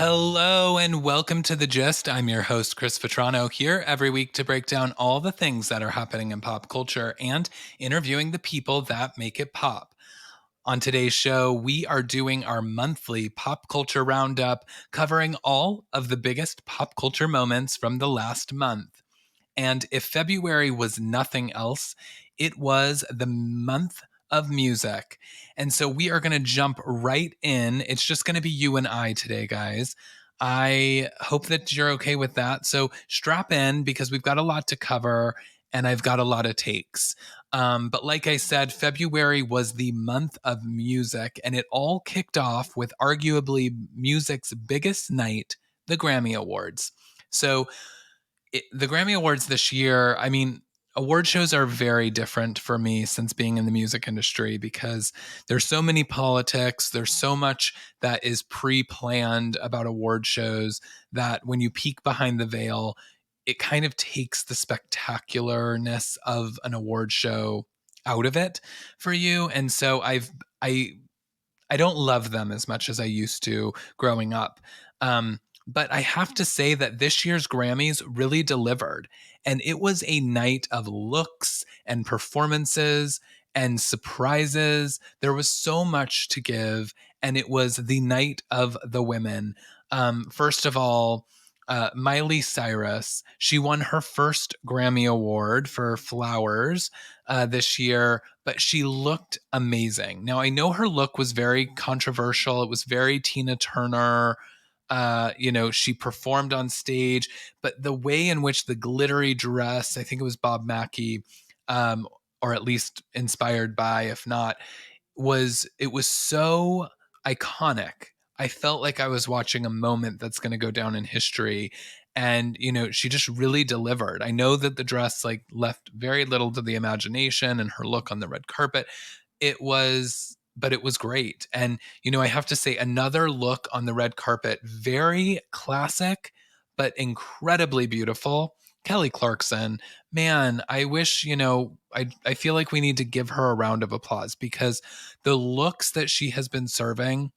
Hello and welcome to The Gist. I'm your host, Chris Vetrano, here every week to break down all the things that are happening in pop culture and interviewing the people that make it pop. On today's show, we are doing our monthly pop culture roundup, covering all of the biggest pop culture moments from the last month. And if February was nothing else, it was the month of music. And so we are going to jump right in. It's just going to be you and I today, guys. I hope that you're okay with that. So strap in because we've got a lot to cover and I've got a lot of takes. But like I said, February was the month of music, and it all kicked off with arguably music's biggest night, the Grammy Awards. So the Grammy Awards this year, I mean, award shows are very different for me since being in the music industry because there's so many politics, there's so much that is pre-planned about award shows that when you peek behind the veil, it kind of takes the spectacularness of an award show out of it for you. And so I don't love them as much as I used to growing up. But I have to say that this year's Grammys really delivered. And it was a night of looks and performances and surprises. There was so much to give. And it was the night of the women. First of all, Miley Cyrus, she won her first Grammy Award for Flowers this year, but she looked amazing. Now, I know her look was very controversial. It was very Tina Turner. She performed on stage, but the way in which the glittery dress, I think it was Bob Mackie, or at least inspired by, if not, it was so iconic. I felt like I was watching a moment that's going to go down in history. And, she just really delivered. I know that the dress left very little to the imagination and her look on the red carpet. But it was great. And, I have to say, another look on the red carpet, very classic, but incredibly beautiful. Kelly Clarkson, man, I wish, I feel like we need to give her a round of applause because the looks that she has been serving,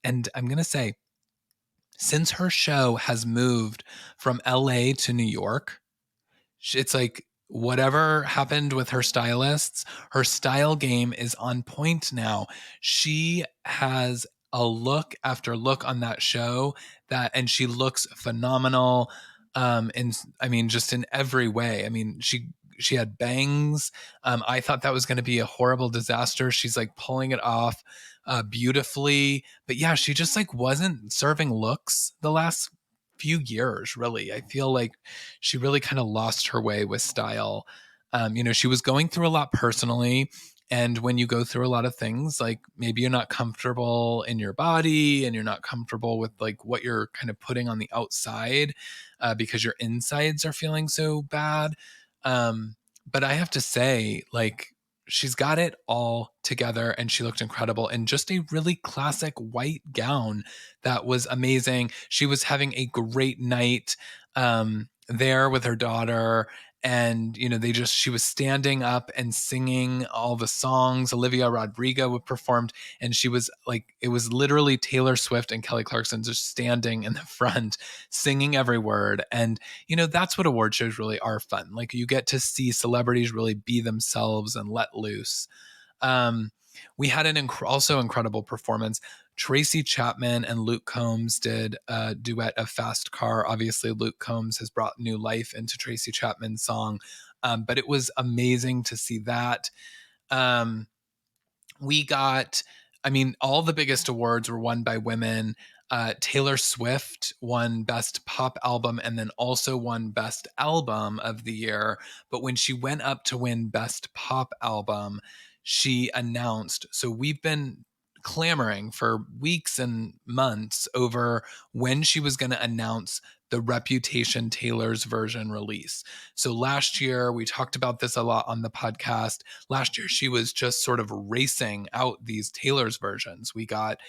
and I'm going to say, since her show has moved from LA to New York, it's like whatever happened with her stylists, her style game is on point now. She has a look after look on that show and she looks phenomenal. I mean, just in every way. I mean, she had bangs. I thought that was going to be a horrible disaster. She's like pulling it off beautifully. But yeah, she just wasn't serving looks the last few years, really. I feel like she really kind of lost her way with style. She was going through a lot personally. And when you go through a lot of things, like maybe you're not comfortable in your body and you're not comfortable with what you're kind of putting on the outside because your insides are feeling so bad. But I have to say, she's got it all together and she looked incredible in just a really classic white gown that was amazing. She was having a great night there with her daughter. And, she was standing up and singing all the songs. Olivia Rodrigo performed, and she was it was literally Taylor Swift and Kelly Clarkson just standing in the front, singing every word. And, that's what award shows really are fun. You get to see celebrities really be themselves and let loose. We had an also incredible performance. Tracy Chapman and Luke Combs did a duet of Fast Car. Obviously, Luke Combs has brought new life into Tracy Chapman's song, but it was amazing to see that. We got, I mean, all the biggest awards were won by women. Taylor Swift won Best Pop Album and then also won Best Album of the Year. But when she went up to win Best Pop Album, she announced, so we've been clamoring for weeks and months over when she was going to announce the Reputation Taylor's version release. So last year, we talked about this a lot on the podcast. Last year, she was just sort of racing out these Taylor's versions. We got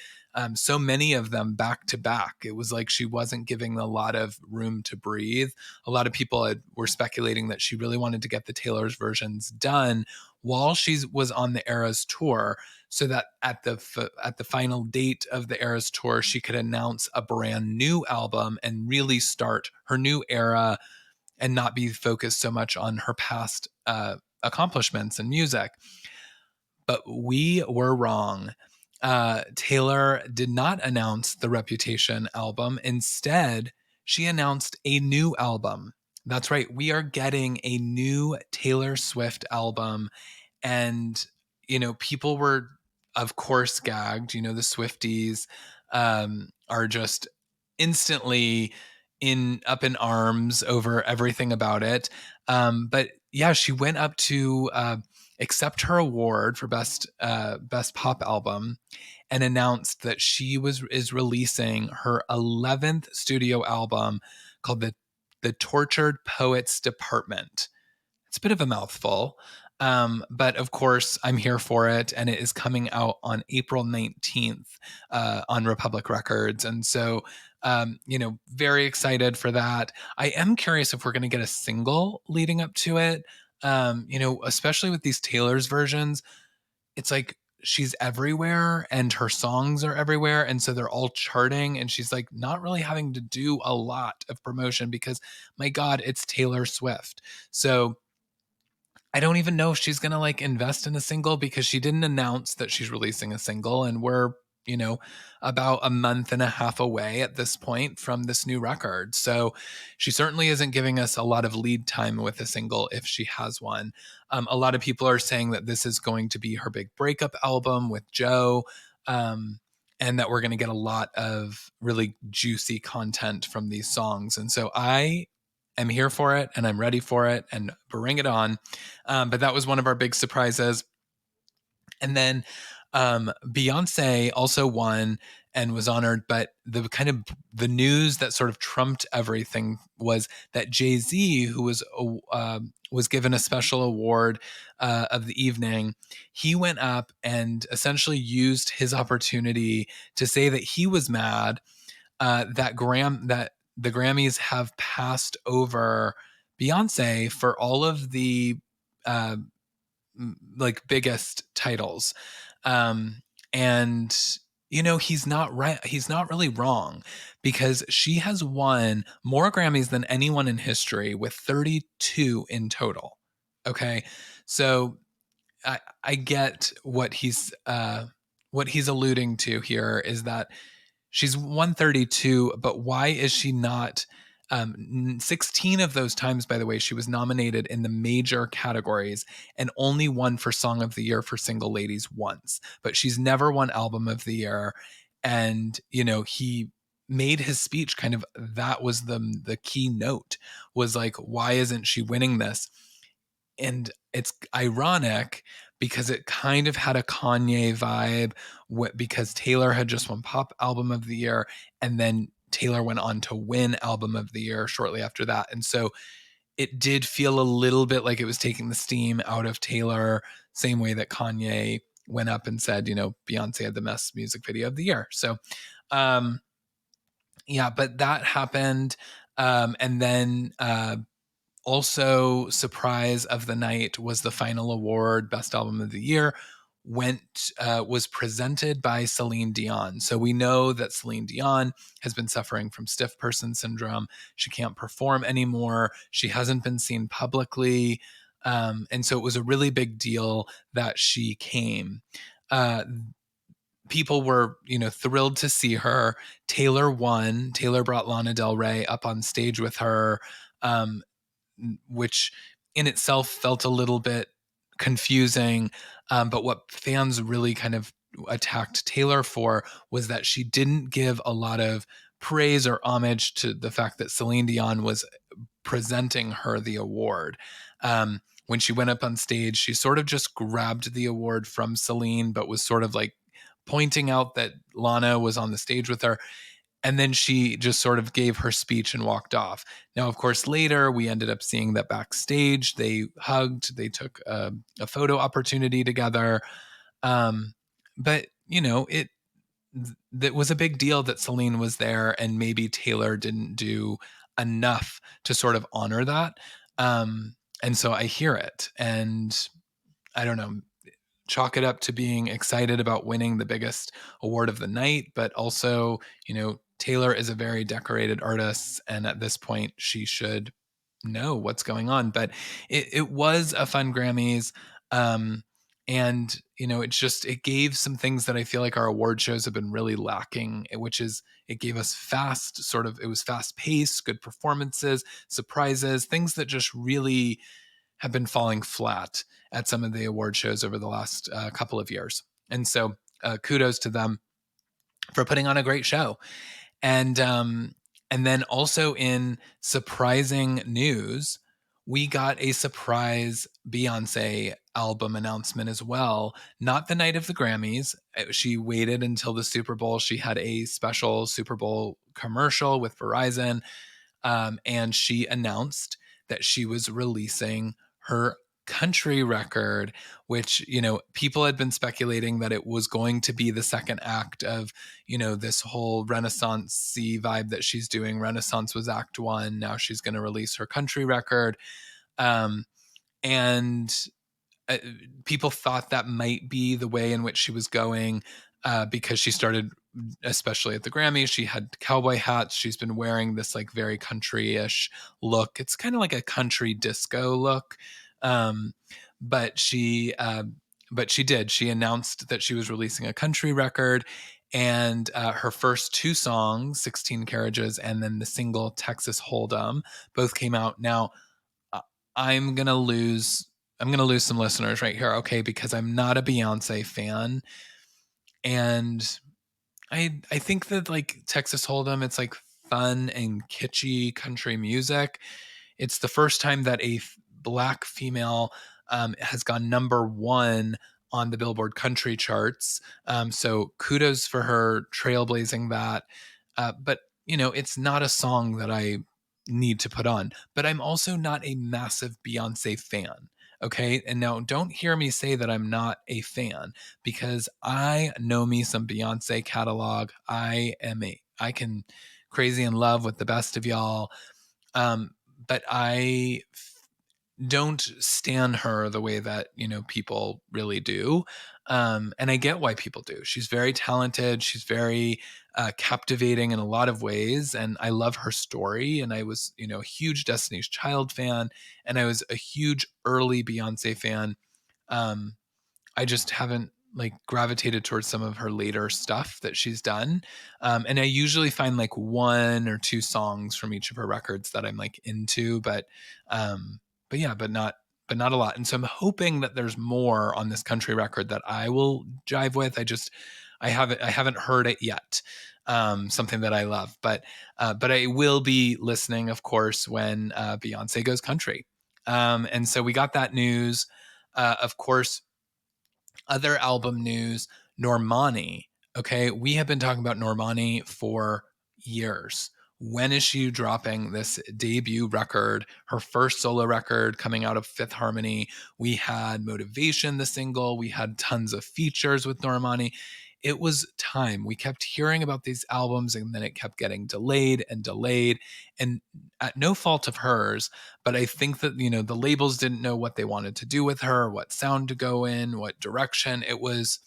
so many of them back to back. It was like she wasn't giving a lot of room to breathe. A lot of people were speculating that she really wanted to get the Taylor's versions done while she was on the Eras tour, so that at the final date of the Eras tour, she could announce a brand new album and really start her new era and not be focused so much on her past accomplishments in music. But we were wrong. Taylor did not announce the Reputation album. Instead, she announced a new album. That's right. We are getting a new Taylor Swift album. And, people were, of course, gagged. The Swifties are just instantly up in arms over everything about it. But yeah, she went up to accept her award for best pop album and announced that she is releasing her 11th studio album called the Tortured Poets Department. It's a bit of a mouthful. But of course, I'm here for it. And it is coming out on April 19th on Republic Records. And so, very excited for that. I am curious if we're going to get a single leading up to it. Especially with these Taylor's versions, it's like she's everywhere and her songs are everywhere. And so they're all charting. And she's like not really having to do a lot of promotion because, my God, it's Taylor Swift. So, I don't even know if she's going to like invest in a single because she didn't announce that she's releasing a single. And we're, about a month and a half away at this point from this new record. So she certainly isn't giving us a lot of lead time with a single if she has one. A lot of people are saying that this is going to be her big breakup album with Joe. And that we're going to get a lot of really juicy content from these songs. And so I am here for it and I'm ready for it and bring it on. But that was one of our big surprises. And then Beyonce also won and was honored, but the news that sort of trumped everything was that Jay-Z, who was given a special award of the evening, he went up and essentially used his opportunity to say that he was mad that the Grammys have passed over Beyonce for all of the uh, like biggest titles. And he's not right. He's not really wrong because she has won more Grammys than anyone in history with 32 in total. Okay. So I get what he's alluding to here is that she's 132, but why is she not? 16 of those times, by the way, she was nominated in the major categories and only won for Song of the Year for Single Ladies once. But she's never won Album of the Year. And, he made his speech kind of that was the key note was like, why isn't she winning this? And it's ironic because it kind of had a Kanye vibe because Taylor had just won Pop Album of the Year and then Taylor went on to win Album of the Year shortly after that. And so it did feel a little bit like it was taking the steam out of Taylor, same way that Kanye went up and said, Beyonce had the best music video of the year. So, yeah, but that happened. And then also, surprise of the night was the final award, Best Album of the Year, was presented by Celine Dion. So we know that Celine Dion has been suffering from stiff person syndrome. She can't perform anymore. She hasn't been seen publicly. And so it was a really big deal that she came. People were, thrilled to see her. Taylor won. Taylor brought Lana Del Rey up on stage with her. Which in itself felt a little bit confusing. But what fans really kind of attacked Taylor for was that she didn't give a lot of praise or homage to the fact that Celine Dion was presenting her the award. When she went up on stage, she sort of just grabbed the award from Celine, but was sort of like pointing out that Lana was on the stage with her. And then she just sort of gave her speech and walked off. Now, of course, later we ended up seeing that backstage they hugged, they took a photo opportunity together. But it that was a big deal that Celine was there, and maybe Taylor didn't do enough to sort of honor that. And so I hear it, and I don't know, chalk it up to being excited about winning the biggest award of the night, but also, Taylor is a very decorated artist, and at this point, she should know what's going on. But it was a fun Grammys. Um, and it gave some things that I feel like our award shows have been really lacking, which is it gave us it was fast paced, good performances, surprises, things that just really have been falling flat at some of the award shows over the last couple of years. And so kudos to them for putting on a great show. And then also in surprising news, we got a surprise Beyonce album announcement as well. Not the night of the Grammys. She waited until the Super Bowl. She had a special Super Bowl commercial with Verizon, and she announced that she was releasing her country record, which, people had been speculating that it was going to be the second act of, this whole Renaissance-y vibe that she's doing. Renaissance was act one. Now she's going to release her country record. And people thought that might be the way in which she was going, because she started, especially at the Grammys, she had cowboy hats. She's been wearing this like very country-ish look. It's kind of like a country disco look. Um, but she did. She announced that she was releasing a country record, and her first two songs, 16 Carriages and then the single Texas Hold'em, both came out. Now, uh, I'm gonna lose I'm gonna lose some listeners right here, okay? Because I'm not a Beyonce fan, and I think that like Texas Hold'em, it's like fun and kitschy country music. It's the first time that a black female has gone number one on the Billboard country charts. So kudos for her trailblazing that. But, it's not a song that I need to put on. But I'm also not a massive Beyonce fan. Okay. And now don't hear me say that I'm not a fan, because I know me some Beyonce catalog. I can crazy in love with the best of y'all. But don't stan her the way that people really do, and I get why people do. She's very talented. She's very captivating in a lot of ways, and I love her story. And I was a huge Destiny's Child fan, and I was a huge early Beyonce fan. um, I just haven't like gravitated towards some of her later stuff that she's done. And I usually find like one or two songs from each of her records that I'm like into, um, yeah, but not a lot. And so I'm hoping that there's more on this country record that I will jive with. I haven't heard it yet. Something that I love, but I will be listening, of course, when Beyonce goes country. And so we got that news. Of course, other album news, Normani. Okay, we have been talking about Normani for years. When is she dropping this debut record, her first solo record coming out of Fifth Harmony? We had Motivation, the single. We had tons of features with Normani. It was time. We kept hearing about these albums, and then it kept getting delayed and delayed. And at no fault of hers, but I think that the labels didn't know what they wanted to do with her, what sound to go in, what direction. It was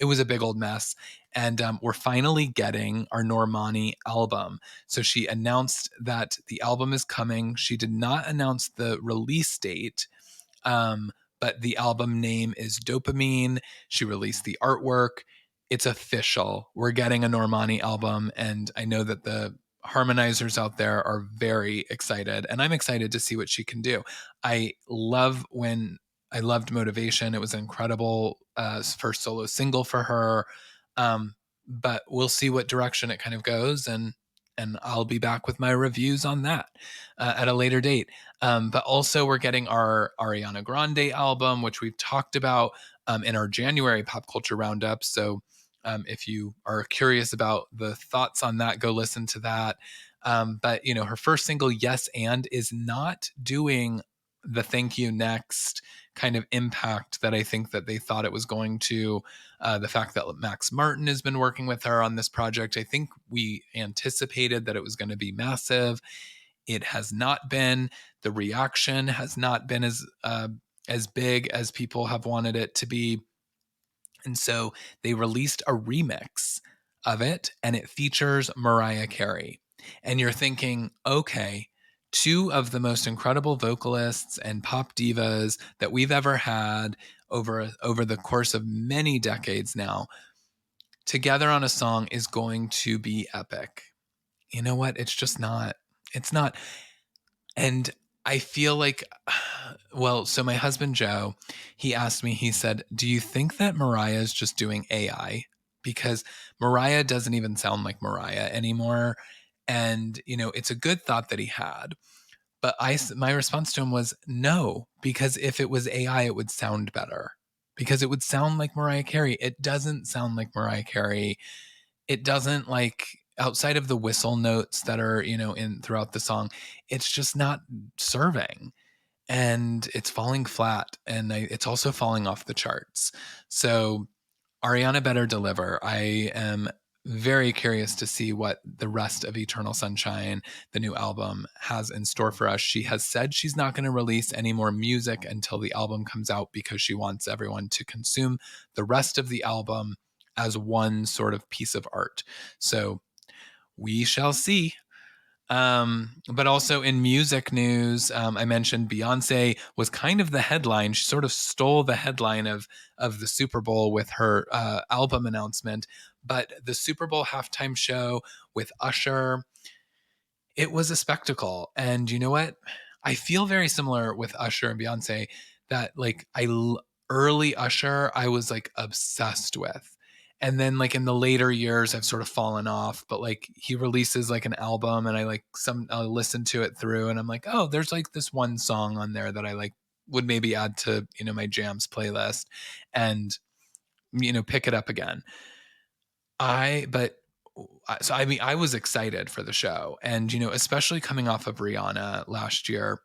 a big old mess. And we're finally getting our Normani album. So she announced that the album is coming. She did not announce the release date, um, but the album name is Dopamine. She released the artwork. It's official. We're getting a Normani album, and I know that the harmonizers out there are very excited, and I'm excited to see what she can do. I loved Motivation. It was an incredible first solo single for her. Um, but we'll see what direction it kind of goes, and I'll be back with my reviews on that at a later date. But also, we're getting our Ariana Grande album, which we've talked about in our January pop culture roundup. So if you are curious about the thoughts on that, go listen to that. But her first single, Yes and, is not doing the thank you next kind of impact that I think that they thought it was going to. The fact that Max Martin has been working with her on this project, I think we anticipated that it was going to be massive. It has not been. The reaction has not been as big as people have wanted it to be. And so they released a remix of it, and it features Mariah Carey. And you're thinking, okay, two of the most incredible vocalists and pop divas that we've ever had over the course of many decades now, together on a song is going to be epic. You know what? It's just not. It's not. And I feel like, well, so my husband Joe, he asked me, he said, "Do you think that Mariah is just doing AI? Because Mariah doesn't even sound like Mariah anymore." And, it's a good thought that he had. But my response to him was no, because if it was AI, it would sound better. Because it would sound like Mariah Carey. It doesn't sound like Mariah Carey. It doesn't, like, outside of the whistle notes that are, in throughout the song, it's just not serving, and it's falling flat, and it's also falling off the charts. So Ariana better deliver. I am very curious to see what the rest of Eternal Sunshine, the new album, has in store for us. She has said she's not going to release any more music until the album comes out because she wants everyone to consume the rest of the album as one sort of piece of art. So we shall see. But also in music news, I mentioned Beyonce was kind of the headline. She sort of stole the headline of the Super Bowl with her album announcement. But the Super Bowl halftime show with Usher, it was a spectacle. And you know what? I feel very similar with Usher and Beyonce, that like early Usher, I was like obsessed with. And then like in the later years, I've sort of fallen off, but like he releases like an album and I'll listen to it through and I'm like, oh, there's like this one song on there that I like would maybe add to, my jams playlist and, pick it up again. But so I mean, I was excited for the show, and especially coming off of Rihanna last year,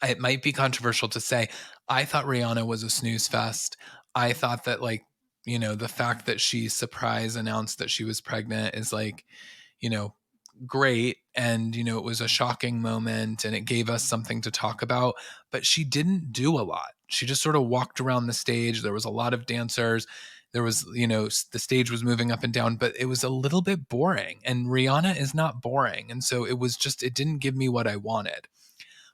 it might be controversial to say, I thought Rihanna was a snooze fest. I thought that, like, the fact that she surprise announced that she was pregnant is like, you know, great. And, it was a shocking moment and it gave us something to talk about, but she didn't do a lot. She just sort of walked around the stage. There was a lot of dancers. There was, the stage was moving up and down, but it was a little bit boring. And Rihanna is not boring. And so it didn't give me what I wanted.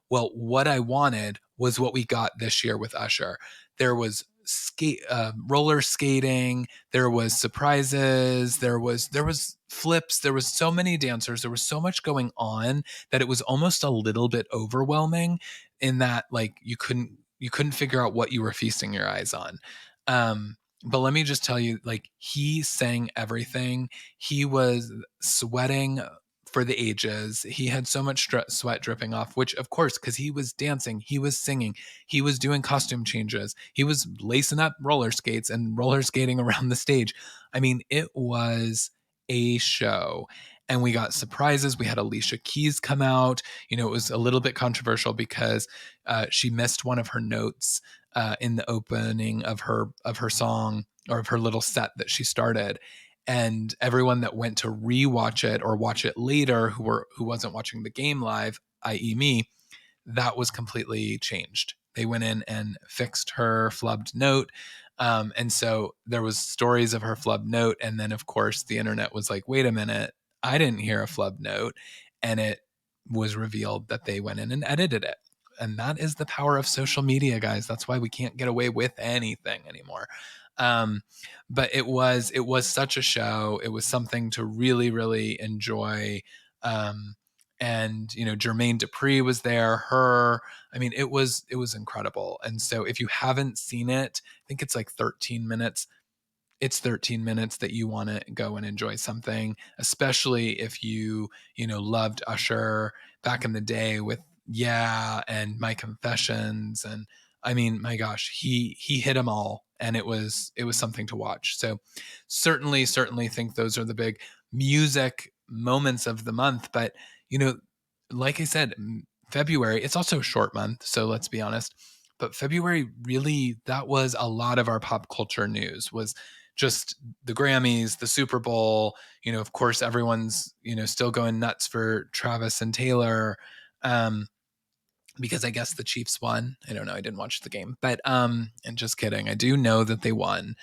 Well, what I wanted was what we got this year with Usher. There was roller skating, there was surprises, there was flips, there was so many dancers, there was so much going on that it was almost a little bit overwhelming, in that like you couldn't figure out what you were feasting your eyes on. But let me just tell you, like, he sang everything. He was sweating for the ages. He had so much sweat dripping off, which, of course, because he was dancing, he was singing, he was doing costume changes, he was lacing up roller skates and roller skating around the stage. I mean, it was a show. And we got surprises. We had Alicia Keys come out. It was a little bit controversial because she missed one of her notes in the opening of her song, or of her little set that she started, and everyone that went to rewatch it or watch it later, who wasn't watching the game live, i.e. me, that was completely changed. They went in and fixed her flubbed note. And so there was stories of her flubbed note. And then, of course, the internet was like, wait a minute, I didn't hear a flubbed note. And it was revealed that they went in and edited it. And that is the power of social media, guys. That's why we can't get away with anything anymore. Um, but it was such a show. It was something to really, really enjoy. And Jermaine Dupri was there. I mean, it was incredible. And so if you haven't seen it, I think it's like 13 minutes. It's 13 minutes that you want to go and enjoy something, especially if loved Usher back in the day with Yeah and My Confessions. And I mean, my gosh, he hit them all, and it was something to watch. So certainly think those are the big music moments of the month. But, you know, like I said, February, it's also a short month, so let's be honest. But February really, that was a lot of our pop culture news, was just the Grammys, the Super Bowl. Of course, everyone's, still going nuts for Travis and Taylor. Because I guess the Chiefs won. I don't know. I didn't watch the game, but and just kidding. I do know that they won,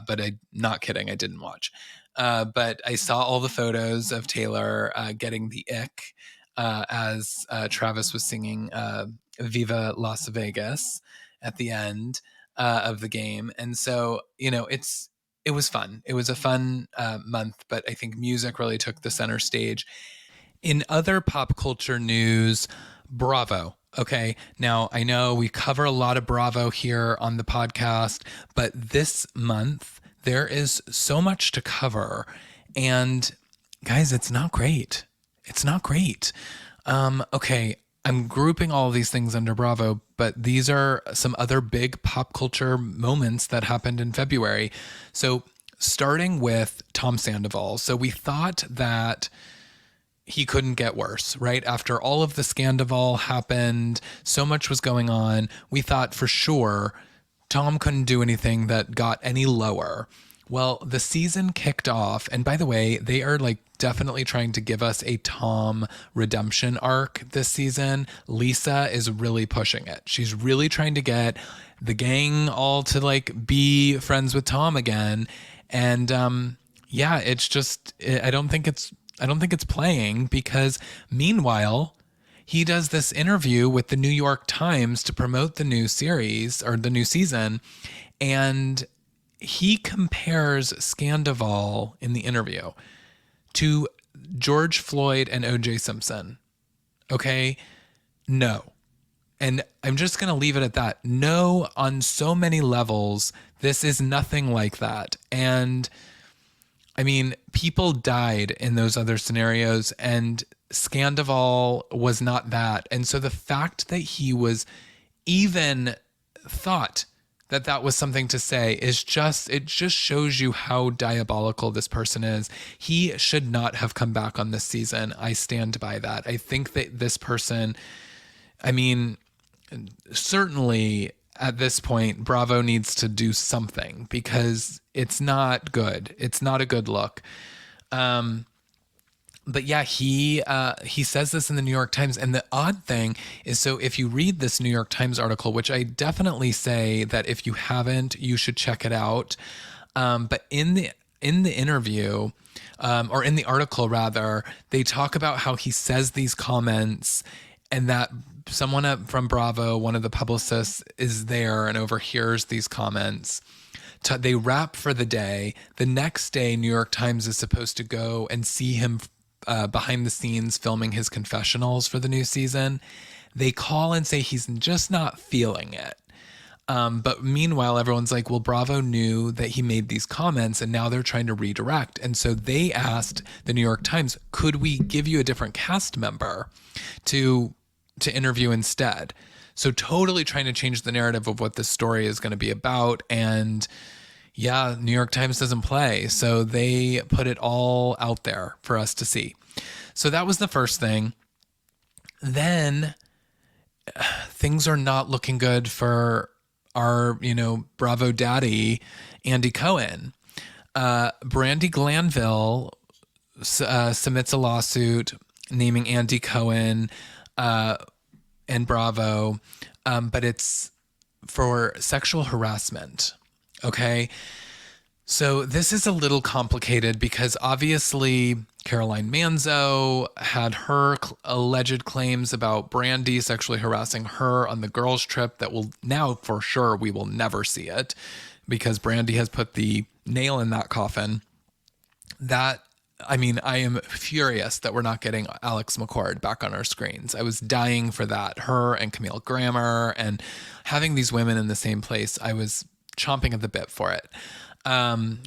but I not kidding. I didn't watch. But I saw all the photos of Taylor getting the ick as Travis was singing "Viva Las Vegas" at the end of the game, and so it was fun. It was a fun month, but I think music really took the center stage. In other pop culture news, Bravo. Okay. Now, I know we cover a lot of Bravo here on the podcast, but this month there is so much to cover. And guys, it's not great. It's not great. Okay. I'm grouping all of these things under Bravo, but these are some other big pop culture moments that happened in February. So, starting with Tom Sandoval. So, we thought that he couldn't get worse, right? After all of the Sandoval happened, so much was going on. We thought for sure Tom couldn't do anything that got any lower. Well, the season kicked off. And by the way, they are like definitely trying to give us a Tom redemption arc this season. Lisa is really pushing it. She's really trying to get the gang all to like be friends with Tom again. And yeah, it's just, I don't think it's playing, because meanwhile, he does this interview with the New York Times to promote the new series or the new season. And he compares Sandoval in the interview to George Floyd and O.J. Simpson. Okay. No. And I'm just going to leave it at that. No, on so many levels, this is nothing like that. And I mean, people died in those other scenarios, and Sandoval was not that. And so the fact that he was even thought that that was something to say is just, it just shows you how diabolical this person is. He should not have come back on this season. I stand by that. I think that this person, I mean, certainly at this point, Bravo needs to do something, because it's not good. It's not a good look. But yeah, he says this in the New York Times. And the odd thing is, so if you read this New York Times article, which I definitely say that if you haven't, you should check it out. But in the interview, or in the article rather, they talk about how he says these comments, and that someone from Bravo, one of the publicists, is there and overhears these comments. They wrap for the day. The next day, New York Times is supposed to go and see him behind the scenes filming his confessionals for the new season. They call and say he's just not feeling it. But meanwhile, everyone's like, well, Bravo knew that he made these comments, and now they're trying to redirect. And so they asked the New York Times, could we give you a different cast member to interview instead? So totally trying to change the narrative of what this story is going to be about. And yeah, New York Times doesn't play. So they put it all out there for us to see. So that was the first thing. Then things are not looking good for our, Bravo daddy, Andy Cohen. Brandi Glanville submits a lawsuit naming Andy Cohen and Bravo, but it's for sexual harassment. Okay. So this is a little complicated, because obviously Caroline Manzo had her alleged claims about Brandi sexually harassing her on the girls' trip that will now, for sure, we will never see it, because Brandi has put the nail in that coffin. I am furious that we're not getting Alex McCord back on our screens. I was dying for that. Her and Camille Grammer, and having these women in the same place, I was chomping at the bit for it.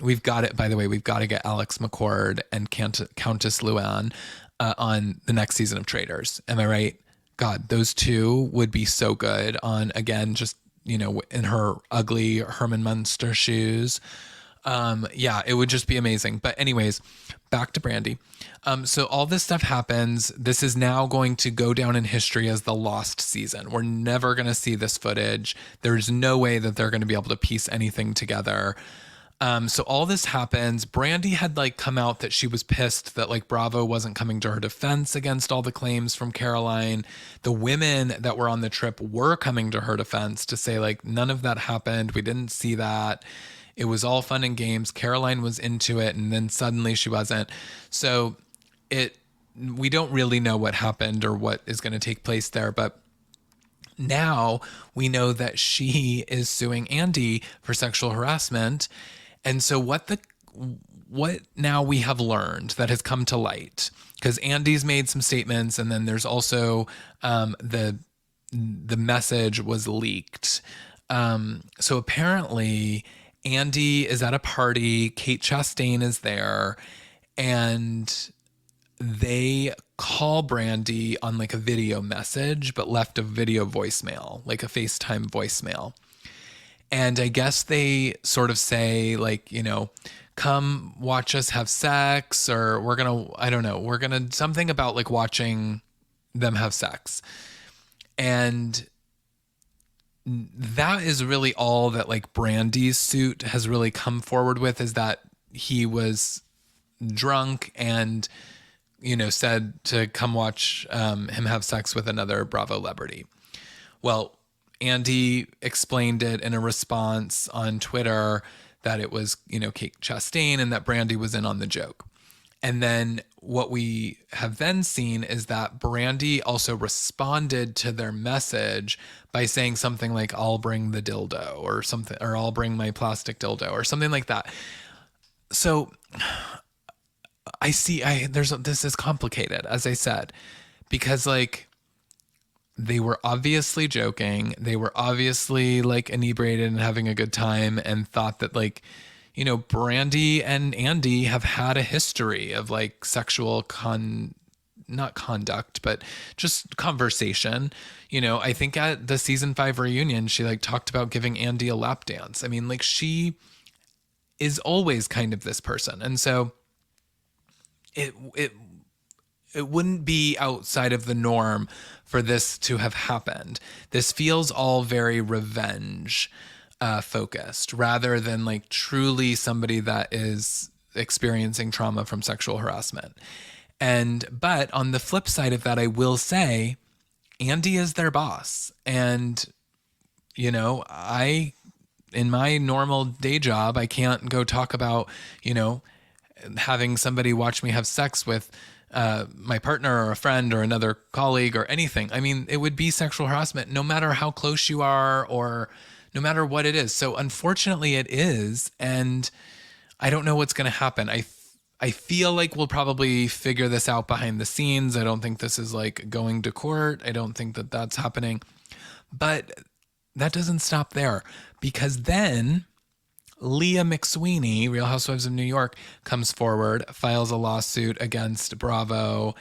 We've got it, by the way, we've got to get Alex McCord and Countess Luann on the next season of Traitors. Am I right? God, those two would be so good on, again, just, in her ugly Herman Munster shoes. Yeah, it would just be amazing. But anyways, back to Brandy. So all this stuff happens. This is now going to go down in history as the lost season. We're never going to see this footage. There's no way that they're going to be able to piece anything together. So all this happens. Brandy had like come out that she was pissed that like Bravo wasn't coming to her defense against all the claims from Caroline. The women that were on the trip were coming to her defense to say like none of that happened. We didn't see that. It was all fun and games. Caroline was into it, and then suddenly she wasn't. So we don't really know what happened or what is going to take place there, but now we know that she is suing Andy for sexual harassment. And so what now we have learned that has come to light, because Andy's made some statements, and then there's also the message was leaked. So apparently Andy is at a party, Kate Chastain is there, and they call Brandy on like a video message, but left a video voicemail, like a FaceTime voicemail. And I guess they sort of say, like, you know, come watch us have sex, or I don't know, we're going to, something about like watching them have sex. And that is really all that like Brandy's suit has really come forward with, is that he was drunk and, you know, said to come watch him have sex with another Bravo celebrity. Well, Andy explained it in a response on Twitter that it was, you know, Kate Chastain, and that Brandy was in on the joke. And then what we have then seen is that Brandy also responded to their message by saying something like, I'll bring the dildo or something, or I'll bring my plastic dildo or something like that. So this is complicated, as I said, because like they were obviously joking. They were obviously like inebriated and having a good time, and thought that like, you know, Brandy and Andy have had a history of like sexual not conduct, but just conversation. You know, I think at the season 5 reunion, she like talked about giving Andy a lap dance. I mean, like she is always kind of this person. And so it wouldn't be outside of the norm for this to have happened. This feels all very revenge focused, rather than like truly somebody that is experiencing trauma from sexual harassment. But on the flip side of that, I will say Andy is their boss. And, you know, in my normal day job, I can't go talk about, you know, having somebody watch me have sex with my partner or a friend or another colleague or anything. I mean, it would be sexual harassment no matter how close you are or no matter what it is. So unfortunately it is. And I don't know what's going to happen. I feel like we'll probably figure this out behind the scenes. I don't think this is like going to court. I don't think that that's happening. But that doesn't stop there, because then Leah McSweeney, Real Housewives of New York, comes forward, files a lawsuit against Bravo,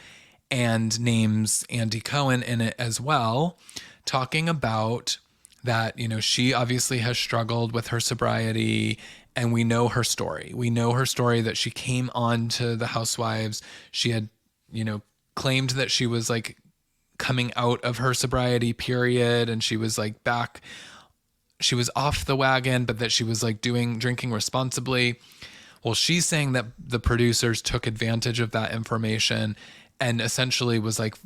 and names Andy Cohen in it as well, talking about that, you know, she obviously has struggled with her sobriety, and we know her story. We know her story that she came on to the Housewives. She had, you know, claimed that she was like coming out of her sobriety period, and she was like back, she was off the wagon, but that she was like drinking responsibly. Well, she's saying that the producers took advantage of that information and essentially was like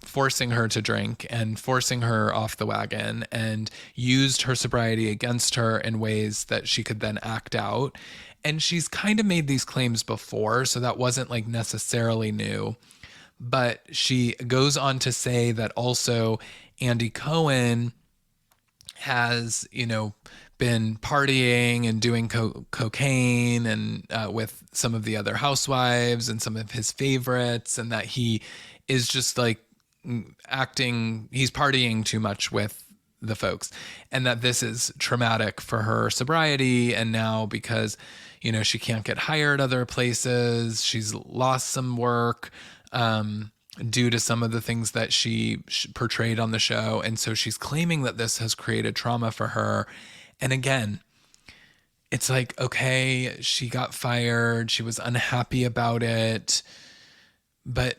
forcing her to drink and forcing her off the wagon, and used her sobriety against her in ways that she could then act out. And she's kind of made these claims before, so that wasn't like necessarily new. But she goes on to say that also Andy Cohen has, you know, been partying and doing cocaine and with some of the other housewives and some of his favorites, and that he is just like he's partying too much with the folks, and that this is traumatic for her sobriety. And now, because, you know, she can't get hired other places, she's lost some work due to some of the things that she portrayed on the show. And so she's claiming that this has created trauma for her. And again, it's like, okay, she got fired. She was unhappy about it. But,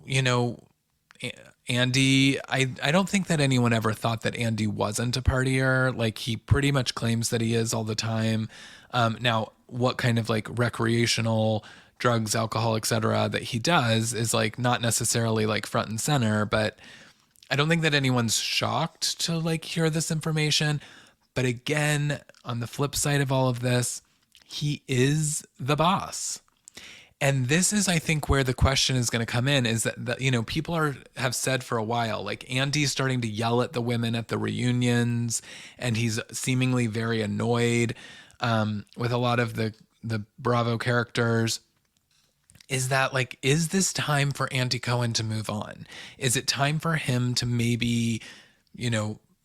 you know, Andy, I don't think that anyone ever thought that Andy wasn't a partier. Like, he pretty much claims that he is all the time. Now, what kind of like recreational drugs, alcohol, etc., that he does is like not necessarily like front and center, but I don't think that anyone's shocked to like hear this information. But again, on the flip side of all of this, he is the boss. And this is, I think, where the question is going to come in is that, people have said for a while, like Andy's starting to yell at the women at the reunions, and he's seemingly very annoyed with a lot of the Bravo characters. Is that like, is this time for Andy Cohen to move on? Is it time for him to maybe,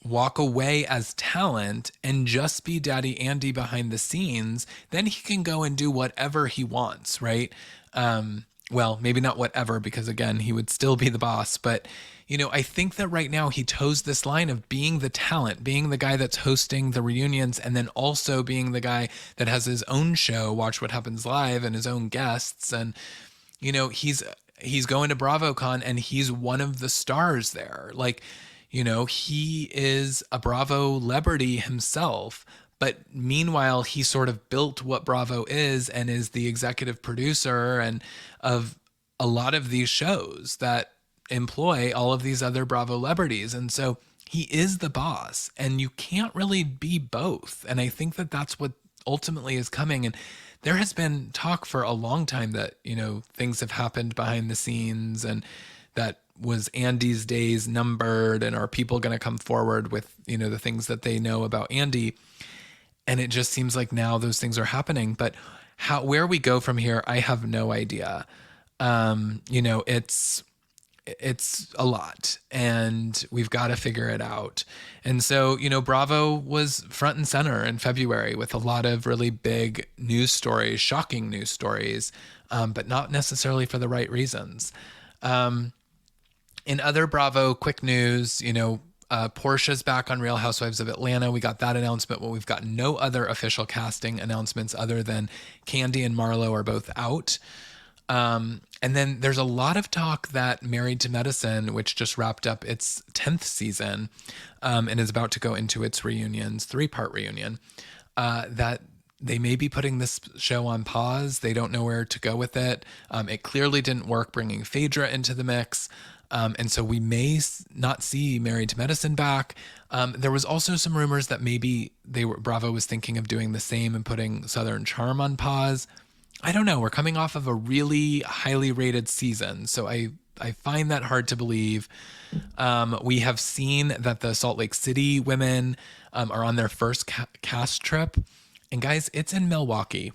walk away as talent and just be Daddy Andy behind the scenes? Then he can go and do whatever he wants, right? Well, maybe not whatever, because again, he would still be the boss. But, I think that right now he toes this line of being the talent, being the guy that's hosting the reunions, and then also being the guy that has his own show, Watch What Happens Live, and his own guests. And, he's going to BravoCon and he's one of the stars there. Like, he is a Bravo celebrity himself. But meanwhile, he sort of built what Bravo is and is the executive producer and of a lot of these shows that employ all of these other Bravo celebrities. And so he is the boss, and you can't really be both. And I think that that's what ultimately is coming. And there has been talk for a long time that, things have happened behind the scenes, and that was Andy's days numbered, and are people going to come forward with, the things that they know about Andy? And it just seems like now those things are happening. But where we go from here, I have no idea. It's a lot, and we've got to figure it out. And so, Bravo was front and center in February with a lot of really big news stories, shocking news stories, but not necessarily for the right reasons. In other Bravo quick news, Portia's back on Real Housewives of Atlanta. We got that announcement, but we've got no other official casting announcements other than Candy and Marlo are both out. And then there's a lot of talk that Married to Medicine, which just wrapped up its 10th season and is about to go into its reunions, 3-part reunion, that they may be putting this show on pause. They don't know where to go with it. It clearly didn't work bringing Phaedra into the mix. And so we may not see Married to Medicine back. There was also some rumors that maybe Bravo was thinking of doing the same and putting Southern Charm on pause. I don't know. We're coming off of a really highly rated season, so I find that hard to believe. We have seen that the Salt Lake City women are on their first cast trip. And guys, it's in Milwaukee.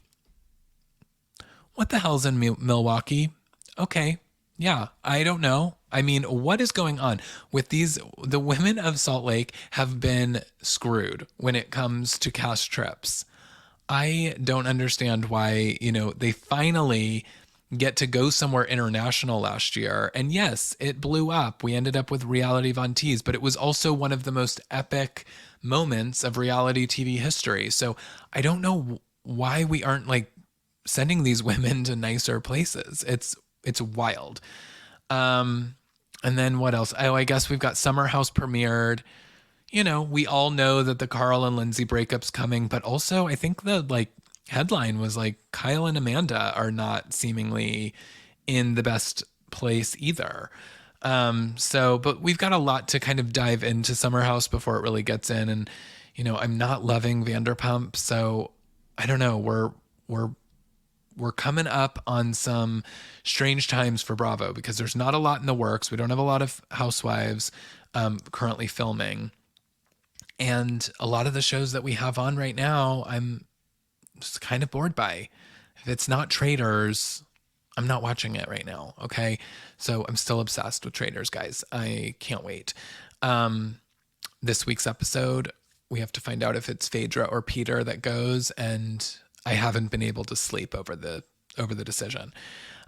What the hell's in Milwaukee? Okay. Yeah, I don't know. I mean, what is going on with these? The women of Salt Lake have been screwed when it comes to cast trips. I don't understand why, they finally get to go somewhere international last year. And yes, it blew up. We ended up with Reality Von Tease, but it was also one of the most epic moments of reality TV history. So I don't know why we aren't like sending these women to nicer places. It's wild. And then what else? Oh, I guess we've got Summer House premiered. We all know that the Carl and Lindsay breakup's coming, but also I think the like headline was like Kyle and Amanda are not seemingly in the best place either. But we've got a lot to kind of dive into Summer House before it really gets in. And, I'm not loving Vanderpump. So I don't know. We're coming up on some strange times for Bravo because there's not a lot in the works. We don't have a lot of Housewives currently filming. And a lot of the shows that we have on right now, I'm just kind of bored by. If it's not Traitors, I'm not watching it right now. Okay. So I'm still obsessed with Traitors, guys. I can't wait. This week's episode, we have to find out if it's Phaedra or Peter that goes. And I haven't been able to sleep over the decision.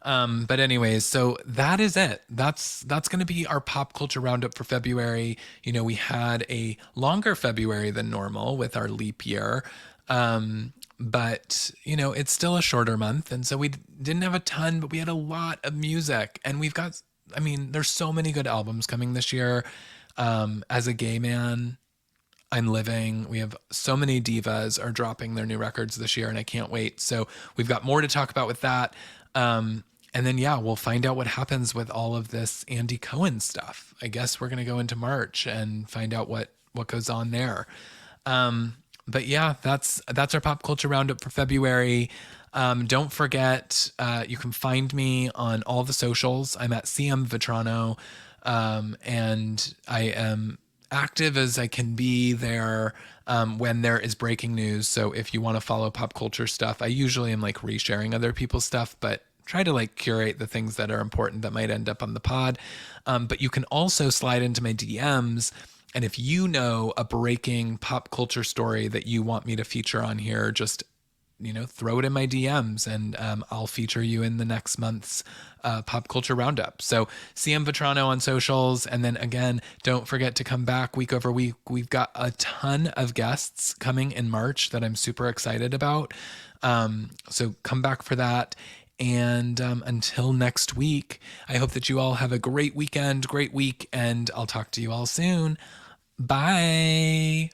But anyways, so that is it. That's going to be our pop culture roundup for February. You know, we had a longer February than normal with our leap year. But you know, it's still a shorter month, and so we didn't have a ton, but we had a lot of music, and we've got. I mean, there's so many good albums coming this year. As a gay man, I'm living. We have so many divas are dropping their new records this year, and I can't wait. So we've got more to talk about with that. And then yeah, we'll find out what happens with all of this Andy Cohen stuff. I guess we're gonna go into March and find out what goes on there. But yeah, that's our pop culture roundup for February. Don't forget, you can find me on all the socials. I'm at CM Vitrano, and I am active as I can be there when there is breaking news. So if you want to follow pop culture stuff, I usually am like resharing other people's stuff, but try to like curate the things that are important that might end up on the pod. But you can also slide into my DMs. And if you know a breaking pop culture story that you want me to feature on here, just throw it in my DMs, and I'll feature you in the next month's pop culture roundup. So CM Vitrano on socials. And then again, don't forget to come back week over week. We've got a ton of guests coming in March that I'm super excited about. So come back for that. And until next week, I hope that you all have a great weekend, great week, and I'll talk to you all soon. Bye.